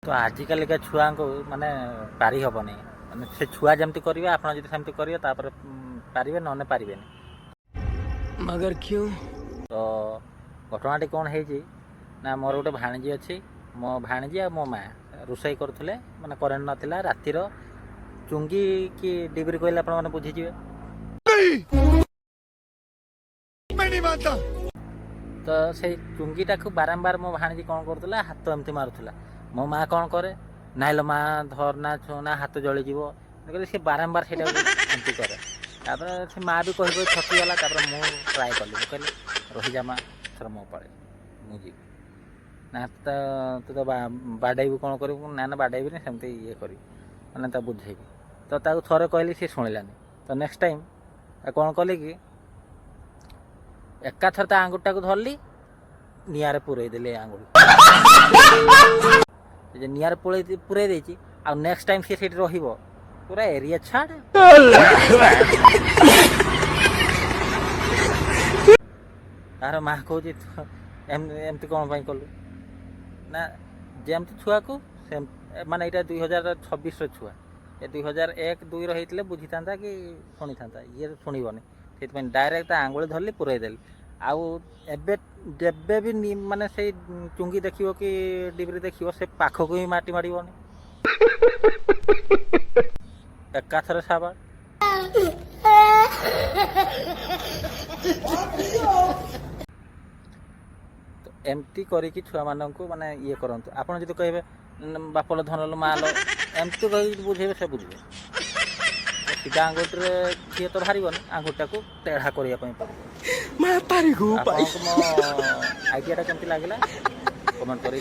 तो आजिकालिका छुआ को माने पारि हेनी माने से छुआ जमती करेंगे आप सेमती करेंगे पारे ना पारे मगर क्यों तो घटनाटी कौन है ना मोर गोटे भाणीजी अच्छी मो भाणीजी आ मो माँ रोषे करुले माने करेन्ट नाला रातिर चुंगी कि डिबरी कहले आप बुझीजे तो से चुंगीटा को बारंबार मो भाणीजी कौन करुला हाथ एमती मारुला मो माँ कौन करे नाइलो माँ धरना छुना हाथ जलीज सी बारंबार से एमती करे से माँ भी कह थकीगला मु ट्राए कली कहली रहीजा माँ थर मो पड़े मुझे ना तू तो बाडेबू कौन कर ना ना बाडेबी सेमती ये करी मैंने बुझेबी तो थोड़े कहली सी शुणिलानी तो नेक्स्ट टाइम कौन कली कि एका थर आंगुठटा को धरली निआरे पुरई देली आंगुल निआरे पुरई देची आ नेक्स्ट टाइम सी सेठी रहिबो पूरा एरिया छाड़ तार माँ कौच एमती कौन पाई कलु ना जमती छुआ को माने यहाँ 2026 छुआ ये 2001-2 रही बुझी था कि शुणी था ये शुणबनी से डायरेक्ट आंगुली धरली पुरई देली आउ एबे भी माने से चुंगी देखियो कि डिबरी देखियो से पाखक ही माटी माड़बनी एकाथर साबार तो एमती करिकी छुआ मानक माने ये करंतु आपण जदि कहबे बापलो धनलो मालो एमती कह बुझेबे से बुझे सीधा आंगुठे किए तो बाहर आंगुठा को टेढ़ा करने पड़ो आइडिया केमती लगे कमेंट कर